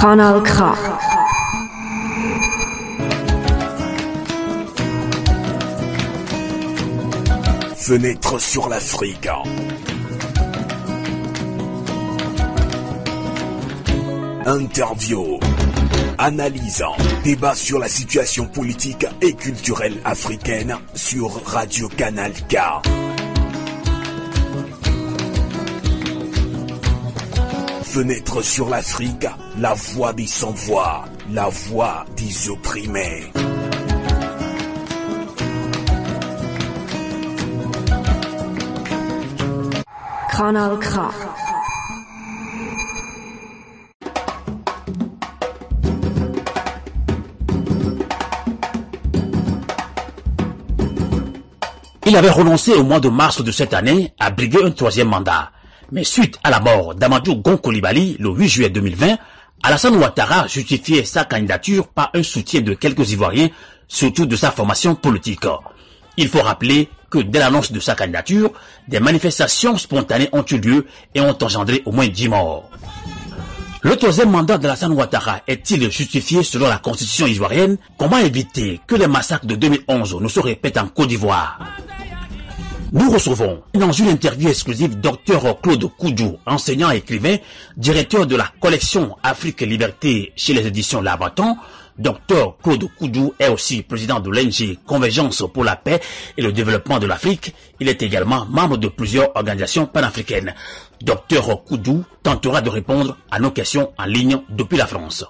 Kanal K. Fenêtre sur l'Afrique. Interview, analyse, débat sur la situation politique et culturelle africaine sur Radio Canal K. Fenêtre sur l'Afrique, la voix des sans-voix, la voix des opprimés. Kanal K. Il avait renoncé au mois de mars de cette année à briguer un troisième mandat. Mais suite à la mort d'Amadou Gon Coulibaly le 8 juillet 2020, Alassane Ouattara justifiait sa candidature par un soutien de quelques Ivoiriens, surtout de sa formation politique. Il faut rappeler que dès l'annonce de sa candidature, des manifestations spontanées ont eu lieu et ont engendré au moins 10 morts. Le troisième mandat d'Alassane Ouattara est-il justifié selon la constitution ivoirienne? Comment éviter que les massacres de 2011 ne se répètent en Côte d'Ivoire? Nous recevons dans une interview exclusive Dr Claude Koudou, enseignant et écrivain, directeur de la collection Afrique et Liberté chez les éditions L'Armatan. Dr Claude Koudou est aussi président de l'ONG Convergence pour la paix et le développement de l'Afrique. Il est également membre de plusieurs organisations panafricaines. Dr Koudou tentera de répondre à nos questions en ligne depuis la France.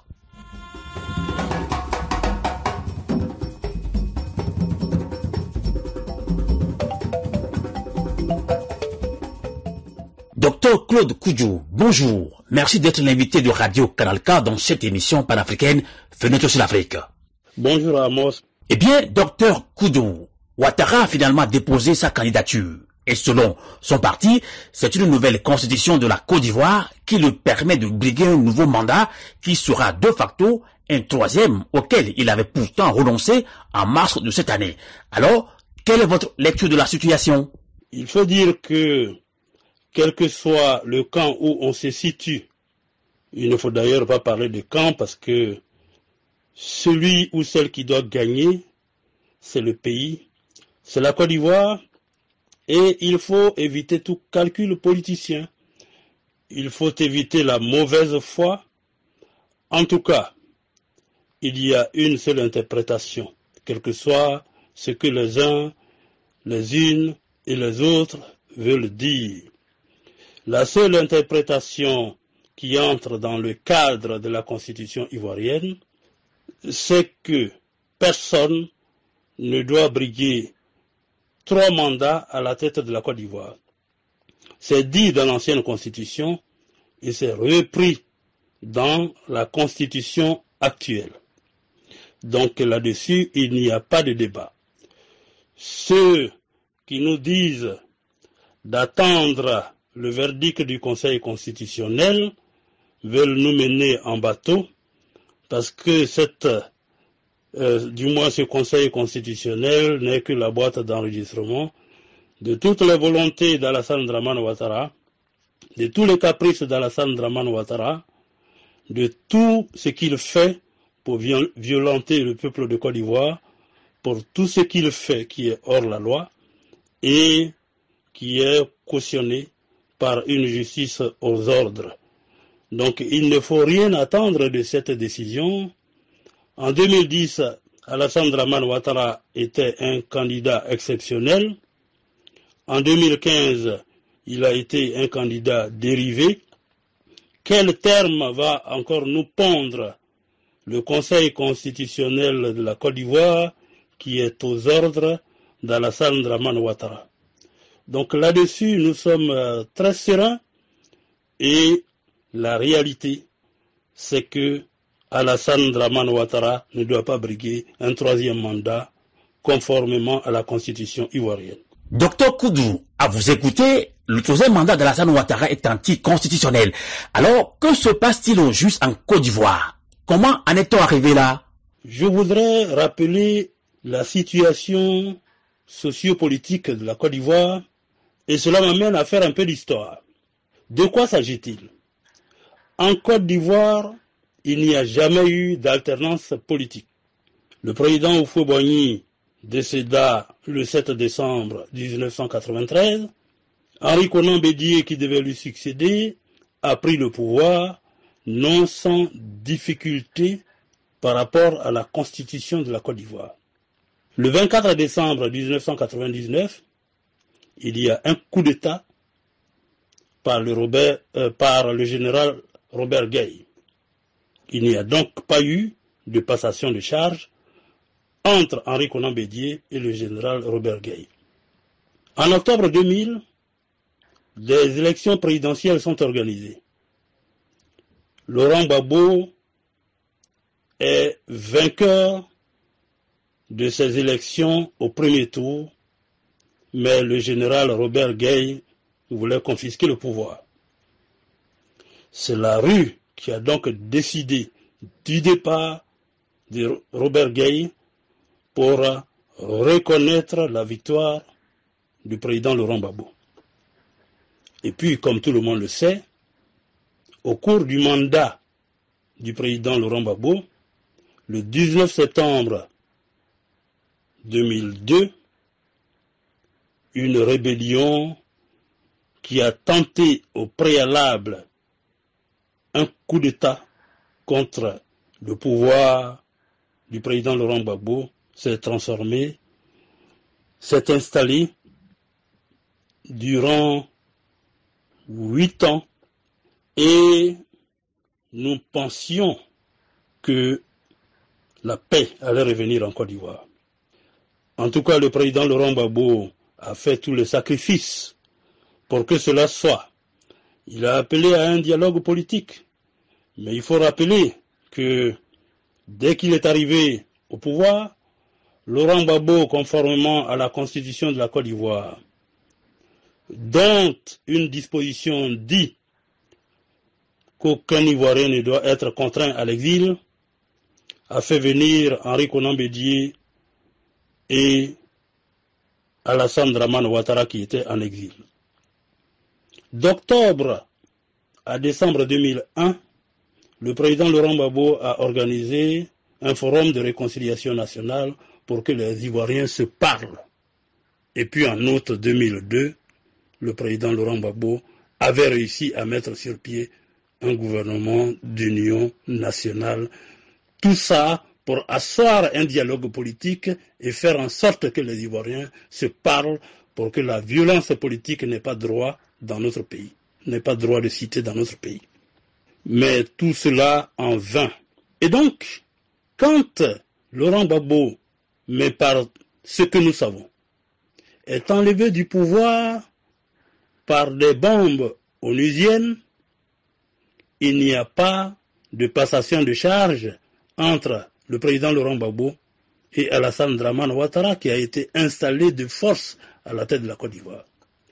Docteur Claude Koudou, bonjour. Merci d'être l'invité de Radio Canal K dans cette émission panafricaine Fenêtre sur l'Afrique. Bonjour Amos. Eh bien, docteur Koudou, Ouattara a finalement déposé sa candidature. Et selon son parti, c'est une nouvelle constitution de la Côte d'Ivoire qui lui permet de briguer un nouveau mandat qui sera de facto un troisième auquel il avait pourtant renoncé en mars de cette année. Alors, quelle est votre lecture de la situation? Il faut dire que quel que soit le camp où on se situe, il ne faut d'ailleurs pas parler de camp parce que celui ou celle qui doit gagner, c'est le pays, c'est la Côte d'Ivoire, et il faut éviter tout calcul politicien. Il faut éviter la mauvaise foi. En tout cas, il y a une seule interprétation, quel que soit ce que les uns, les unes et les autres veulent dire. La seule interprétation qui entre dans le cadre de la Constitution ivoirienne, c'est que personne ne doit briguer 3 mandats à la tête de la Côte d'Ivoire. C'est dit dans l'ancienne Constitution et c'est repris dans la Constitution actuelle. Donc là-dessus, il n'y a pas de débat. Ceux qui nous disent d'attendre le verdict du Conseil constitutionnel veulent nous mener en bateau parce que du moins ce Conseil constitutionnel n'est que la boîte d'enregistrement de toutes les volontés d'Alassane Dramane Ouattara, de tous les caprices d'Alassane Dramane Ouattara, de tout ce qu'il fait pour violenter le peuple de Côte d'Ivoire, pour tout ce qu'il fait qui est hors la loi et qui est cautionné par une justice aux ordres. Donc il ne faut rien attendre de cette décision. En 2010, Alassane Dramane Ouattara était un candidat exceptionnel. En 2015, il a été un candidat dérivé. Quel terme va encore nous pondre le Conseil constitutionnel de la Côte d'Ivoire qui est aux ordres d'Alassane Dramane Ouattara? Donc là-dessus, nous sommes très sereins et la réalité, c'est que Alassane Dramane Ouattara ne doit pas briguer un troisième mandat conformément à la Constitution ivoirienne. Docteur Koudou, à vous écouter, le troisième mandat d'Alassane Ouattara est anticonstitutionnel. Alors, que se passe-t-il au juste en Côte d'Ivoire? Comment en est-on arrivé là? Je voudrais rappeler la situation sociopolitique de la Côte d'Ivoire et cela m'amène à faire un peu d'histoire. De quoi s'agit-il? En Côte d'Ivoire, il n'y a jamais eu d'alternance politique. Le président Houphouët-Boigny décéda le 7 décembre 1993. Henri Konan Bédié, qui devait lui succéder, a pris le pouvoir non sans difficulté par rapport à la constitution de la Côte d'Ivoire. Le 24 décembre 1999, il y a un coup d'État par le général Robert Gueye. Il n'y a donc pas eu de passation de charge entre Henri Konan Bédié et le général Robert Gueye. En octobre 2000, des élections présidentielles sont organisées. Laurent Gbagbo est vainqueur de ces élections au premier tour, mais le général Robert Gueye voulait confisquer le pouvoir. C'est la rue qui a donc décidé du départ de Robert Gueye pour reconnaître la victoire du président Laurent Gbagbo. Et puis, comme tout le monde le sait, au cours du mandat du président Laurent Gbagbo, le 19 septembre 2002, une rébellion qui a tenté au préalable un coup d'État contre le pouvoir du président Laurent Gbagbo s'est transformée, s'est installée durant 8 ans et nous pensions que la paix allait revenir en Côte d'Ivoire. En tout cas, le président Laurent Gbagbo a fait tous les sacrifices pour que cela soit. Il a appelé à un dialogue politique. Mais il faut rappeler que dès qu'il est arrivé au pouvoir, Laurent Gbagbo, conformément à la constitution de la Côte d'Ivoire, dont une disposition dit qu'aucun Ivoirien ne doit être contraint à l'exil, a fait venir Henri Konan Bédié et Alassane Dramane Ouattara qui était en exil. D'octobre à décembre 2001, le président Laurent Gbagbo a organisé un forum de réconciliation nationale pour que les Ivoiriens se parlent. Et puis en août 2002, le président Laurent Gbagbo avait réussi à mettre sur pied un gouvernement d'union nationale. Tout ça pour asseoir un dialogue politique et faire en sorte que les Ivoiriens se parlent pour que la violence politique n'ait pas droit dans notre pays, n'ait pas droit de cité dans notre pays. Mais tout cela en vain. Et donc, quand Laurent Gbagbo, mais par ce que nous savons, est enlevé du pouvoir par des bombes onusiennes, il n'y a pas de passation de charge entre le président Laurent Gbagbo et Alassane Dramane Ouattara qui a été installé de force à la tête de la Côte d'Ivoire.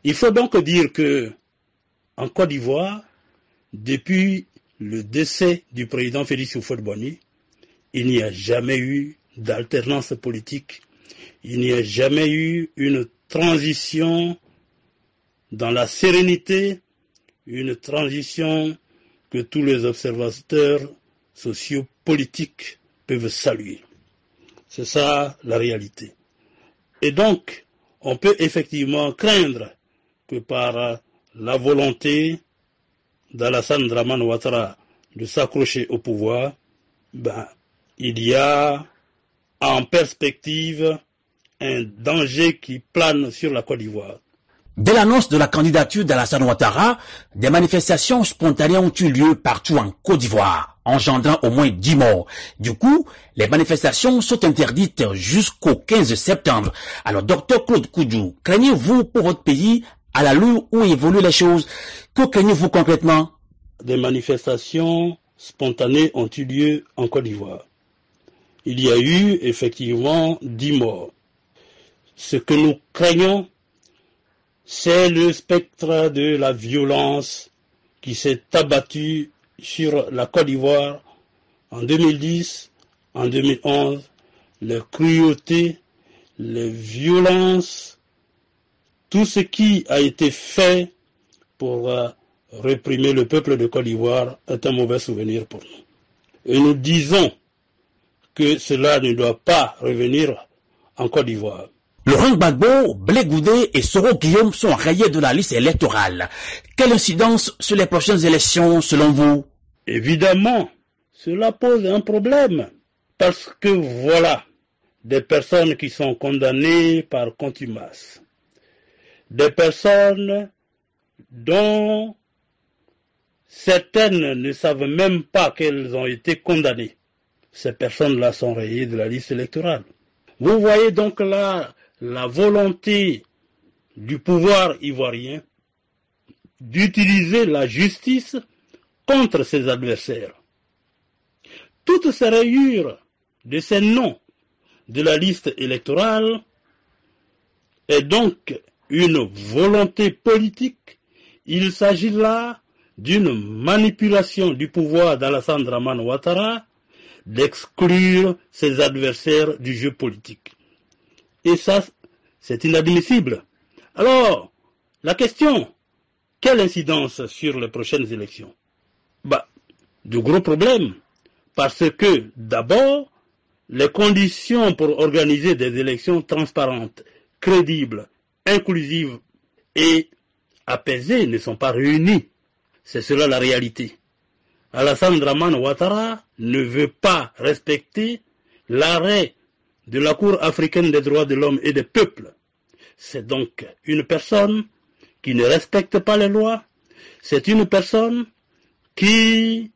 Il faut donc dire que en Côte d'Ivoire, depuis le décès du président Félix Houphouët-Boigny, il n'y a jamais eu d'alternance politique, il n'y a jamais eu une transition dans la sérénité, une transition que tous les observateurs sociopolitiques peuvent saluer. C'est ça la réalité. Et donc, on peut effectivement craindre que par la volonté d'Alassane Dramane Ouattara de s'accrocher au pouvoir, il y a en perspective un danger qui plane sur la Côte d'Ivoire. Dès l'annonce de la candidature d'Alassane Ouattara, des manifestations spontanées ont eu lieu partout en Côte d'Ivoire, engendrant au moins 10 morts. Du coup, les manifestations sont interdites jusqu'au 15 septembre. Alors, Dr Claude Koudjou, craignez-vous pour votre pays à l'allure où évoluent les choses? Que craignez-vous concrètement? Des manifestations spontanées ont eu lieu en Côte d'Ivoire. Il y a eu effectivement 10 morts. Ce que nous craignons, c'est le spectre de la violence qui s'est abattu sur la Côte d'Ivoire en 2010, en 2011, les cruautés, les violences, tout ce qui a été fait pour réprimer le peuple de Côte d'Ivoire est un mauvais souvenir pour nous. Et nous disons que cela ne doit pas revenir en Côte d'Ivoire. Laurent Gbagbo, Blé Goudé et Soro Guillaume sont rayés de la liste électorale. Quelle incidence sur les prochaines élections selon vous? Évidemment, cela pose un problème. Parce que voilà, des personnes qui sont condamnées par contumace. Des personnes dont certaines ne savent même pas qu'elles ont été condamnées. Ces personnes-là sont rayées de la liste électorale. Vous voyez donc là la volonté du pouvoir ivoirien d'utiliser la justice contre ses adversaires. Toutes ces rayures de ces noms de la liste électorale est donc une volonté politique. Il s'agit là d'une manipulation du pouvoir d'Alassane Dramane Ouattara d'exclure ses adversaires du jeu politique. Et ça, c'est inadmissible. Alors, la question, quelle incidence sur les prochaines élections? De gros problèmes, parce que, d'abord, les conditions pour organiser des élections transparentes, crédibles, inclusives et apaisées ne sont pas réunies. C'est cela la réalité. Alassane Dramane Ouattara ne veut pas respecter l'arrêt de la Cour africaine des droits de l'homme et des peuples. C'est donc une personne qui ne respecte pas les lois. C'est une personne qui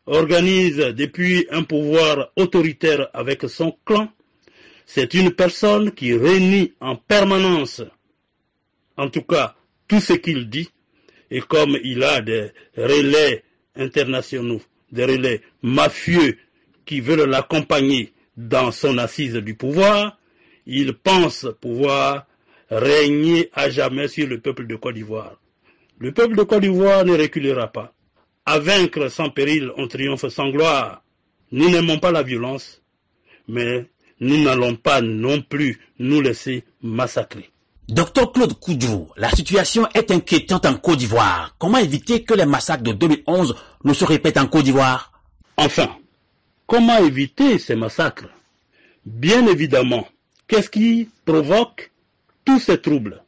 organise depuis un pouvoir autoritaire avec son clan. C'est une personne qui renie en permanence, en tout cas, tout ce qu'il dit. Et comme il a des relais internationaux, des relais mafieux qui veulent l'accompagner dans son assise du pouvoir, il pense pouvoir régner à jamais sur le peuple de Côte d'Ivoire. Le peuple de Côte d'Ivoire ne reculera pas. À vaincre sans péril, on triomphe sans gloire. Nous n'aimons pas la violence, mais nous n'allons pas non plus nous laisser massacrer. Docteur Claude Koudjou, la situation est inquiétante en Côte d'Ivoire. Comment éviter que les massacres de 2011 ne se répètent en Côte d'Ivoire? Enfin, comment éviter ces massacres? Bien évidemment, qu'est-ce qui provoque tous ces troubles?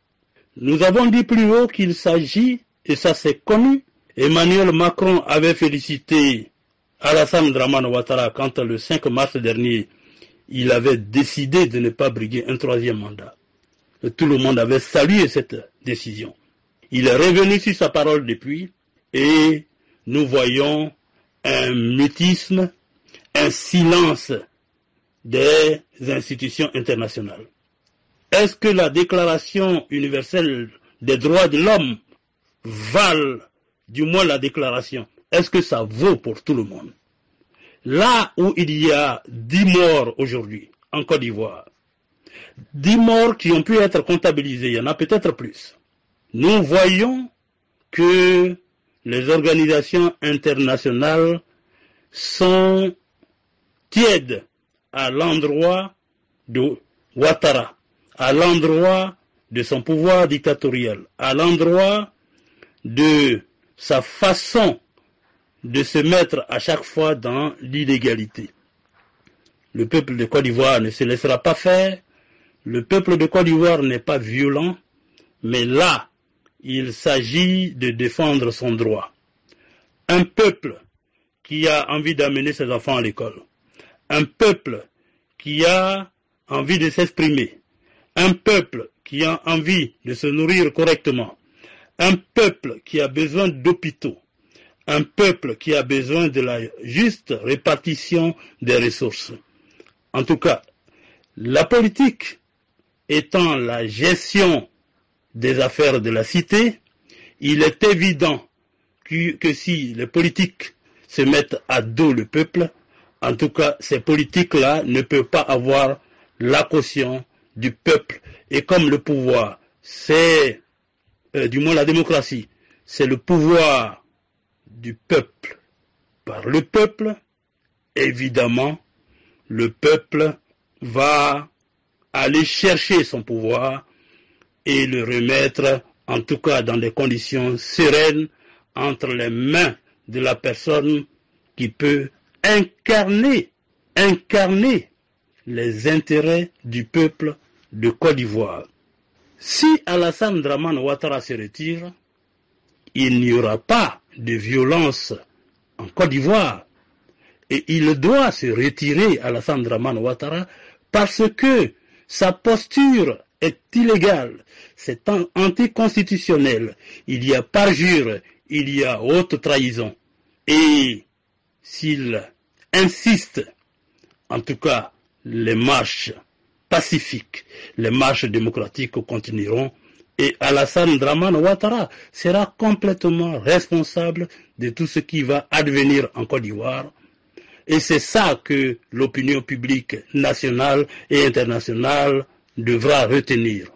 Nous avons dit plus haut qu'il s'agit, et ça c'est connu, Emmanuel Macron avait félicité Alassane Dramane Ouattara quand le 5 mars dernier, il avait décidé de ne pas briguer un troisième mandat. Tout le monde avait salué cette décision. Il est revenu sur sa parole depuis et nous voyons un mutisme, un silence des institutions internationales. Est-ce que la Déclaration universelle des droits de l'homme vale, du moins la déclaration, est-ce que ça vaut pour tout le monde? Là où il y a 10 morts aujourd'hui en Côte d'Ivoire, 10 morts qui ont pu être comptabilisés, il y en a peut-être plus. Nous voyons que les organisations internationales sont tièdes à l'endroit de Ouattara, à l'endroit de son pouvoir dictatorial, à l'endroit de sa façon de se mettre à chaque fois dans l'illégalité. Le peuple de Côte d'Ivoire ne se laissera pas faire. Le peuple de Côte d'Ivoire n'est pas violent, mais là, il s'agit de défendre son droit. Un peuple qui a envie d'amener ses enfants à l'école, un peuple qui a envie de s'exprimer, un peuple qui a envie de se nourrir correctement, un peuple qui a besoin d'hôpitaux, un peuple qui a besoin de la juste répartition des ressources. En tout cas, la politique étant la gestion des affaires de la cité, il est évident que si les politiques se mettent à dos le peuple, en tout cas, ces politiques-là ne peuvent pas avoir la caution du peuple. Et comme le pouvoir, c'est, du moins la démocratie, c'est le pouvoir du peuple par le peuple, évidemment, le peuple va aller chercher son pouvoir et le remettre, en tout cas dans des conditions sereines, entre les mains de la personne qui peut incarner les intérêts du peuple de Côte d'Ivoire. Si Alassane Dramane Ouattara se retire, il n'y aura pas de violence en Côte d'Ivoire. Et il doit se retirer, Alassane Dramane Ouattara, parce que sa posture est illégale, c'est anticonstitutionnel. Il y a parjure, il y a haute trahison. Et s'il insiste, en tout cas, les marches pacifiques, les marches démocratiques continueront et Alassane Dramane Ouattara sera complètement responsable de tout ce qui va advenir en Côte d'Ivoire. Et c'est ça que l'opinion publique nationale et internationale devra retenir.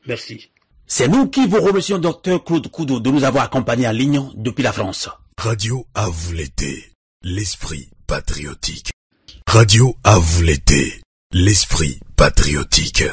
Merci. C'est nous qui vous remercions, Dr Claude Koudou, de nous avoir accompagnés en ligne depuis la France. Radio à vous l'été, l'esprit patriotique. Radio à vous l'été, l'esprit patriotique.